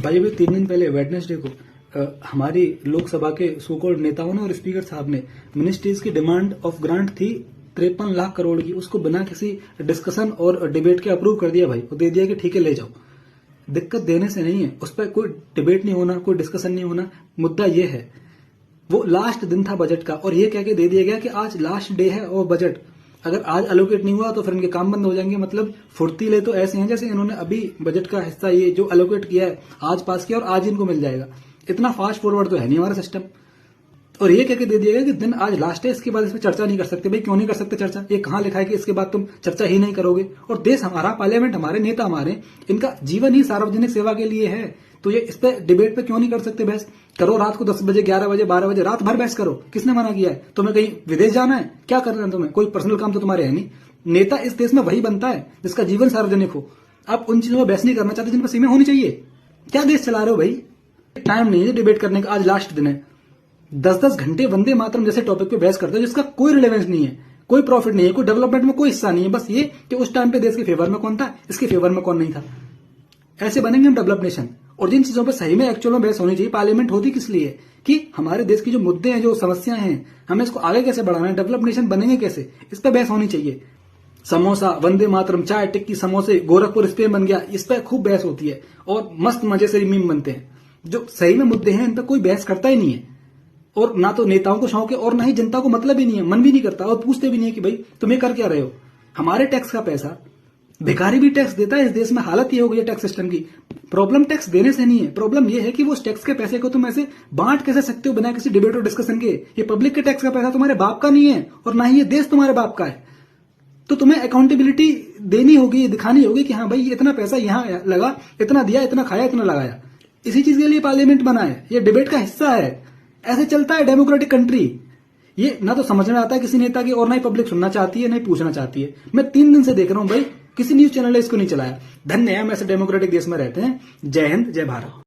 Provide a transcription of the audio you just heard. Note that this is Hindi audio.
भाई अभी 3 दिन पहले वेडनेसडे को हमारी लोकसभा के सो कॉल्ड नेताओं ने और स्पीकर साहब ने मिनिस्ट्रीज की डिमांड ऑफ ग्रांट थी 53 लाख करोड़ की, उसको बिना किसी डिस्कशन और डिबेट के अप्रूव कर दिया भाई, वो दे दिया कि ठीक है ले जाओ। दिक्कत देने से नहीं है, उस पर कोई डिबेट नहीं होना, कोई डिस्कशन नहीं होना। मुद्दा ये है वो लास्ट दिन था बजट का और ये कह के दे दिया गया कि आज लास्ट डे है और बजट अगर आज एलोकेट नहीं हुआ तो फिर इनके काम बंद हो जाएंगे। मतलब फुर्तीले तो ऐसे हैं जैसे इन्होंने अभी बजट का हिस्सा ये जो एलोकेट किया है आज पास किया और आज इनको मिल जाएगा। इतना फास्ट फॉरवर्ड तो है नहीं हमारा सिस्टम। और ये कह के दे दिया गया कि दिन आज लास्ट है, इसके बाद इस पर चर्चा नहीं कर सकते। भाई क्यों नहीं कर सकते चर्चा? ये कहां लिखा है कि इसके बाद तुम चर्चा ही नहीं करोगे? और देश हमारा, पार्लियामेंट हमारे, नेता हमारे, इनका जीवन ही सार्वजनिक सेवा के लिए है, तो ये इस पे डिबेट पे क्यों नहीं कर सकते बहस? करो रात को 10 बजे, 11 बजे, 12 बजे, रात भर बहस करो। किसने मना किया है? तुम्हें कहीं विदेश जाना है? क्या करना है तुम्हें? कोई पर्सनल काम तो तुम्हारे है नहीं। नेता इस देश में वही बनता है जिसका जीवन सार्वजनिक हो। आप उन चीजों में बहस नहीं करना चाहते जिन पर सीमा होनी चाहिए। क्या देश चला रहे हो भाई? टाइम नहीं है डिबेट करने का, आज लास्ट दिन है। 10-10 घंटे वंदे मातरम जैसे टॉपिक पे बहस करते हो जिसका कोई रिलेवेंस नहीं है, कोई प्रॉफिट नहीं है, कोई डेवलपमेंट में कोई हिस्सा नहीं है। बस ये कि उस टाइम पे देश के फेवर में कौन था, इसके फेवर में कौन नहीं था। ऐसे बनेंगे हम डेवलप नेशन। और जिन चीजों पर सही में एक्चुअल में बहस होनी चाहिए, पार्लियामेंट होती किस लिए? कि हमारे देश की जो मुद्दे हैं, जो समस्याएं हैं, हमें इसको आगे कैसे बढ़ाना है, डेवलप नेशन बनेंगे कैसे, इस पर बहस होनी चाहिए। समोसा, वंदे मातरम, चाय, टिक्की, समोसे, गोरखपुर स्पेन बन गया, इस पर खूब बहस होती है और मस्त मजे से मीम बनते हैं। जो सही में मुद्दे हैं इन पर कोई बहस करता ही नहीं है। और ना तो नेताओं को शौक है और ना ही जनता को मतलब ही नहीं है, मन भी नहीं करता और पूछते भी नहीं है कि भाई तुम ये कर क्या रहे हो। हमारे टैक्स का पैसा भिखारी भी टैक्स देता है। इस देश में हालत ये हो गई है टैक्स सिस्टम की। प्रॉब्लम टैक्स देने से नहीं है, प्रॉब्लम ये है कि वो टैक्स के पैसे को तुम ऐसे बांट कैसे सकते हो बिना किसी डिबेट और डिस्कशन के। ये पब्लिक के टैक्स का पैसा तुम्हारे बाप का नहीं है और ना ही ये देश तुम्हारे बाप का है। तो तुम्हें अकाउंटेबिलिटी देनी होगी, दिखानी होगी कि हाँ भाई इतना पैसा यहां लगा, इतना दिया, इतना खाया, इतना लगाया। इसी चीज के लिए पार्लियामेंट बना है, ये डिबेट का हिस्सा है। ऐसे चलता है डेमोक्रेटिक कंट्री। ये ना तो समझ में आता है किसी नेता की और ना ही पब्लिक सुनना चाहती है, ना ही पूछना चाहती है। मैं 3 दिन से देख रहा हूं भाई, किसी न्यूज चैनल ने इसको नहीं चलाया। धन्य है हम ऐसे डेमोक्रेटिक देश में रहते हैं। जय हिंद, जय भारत।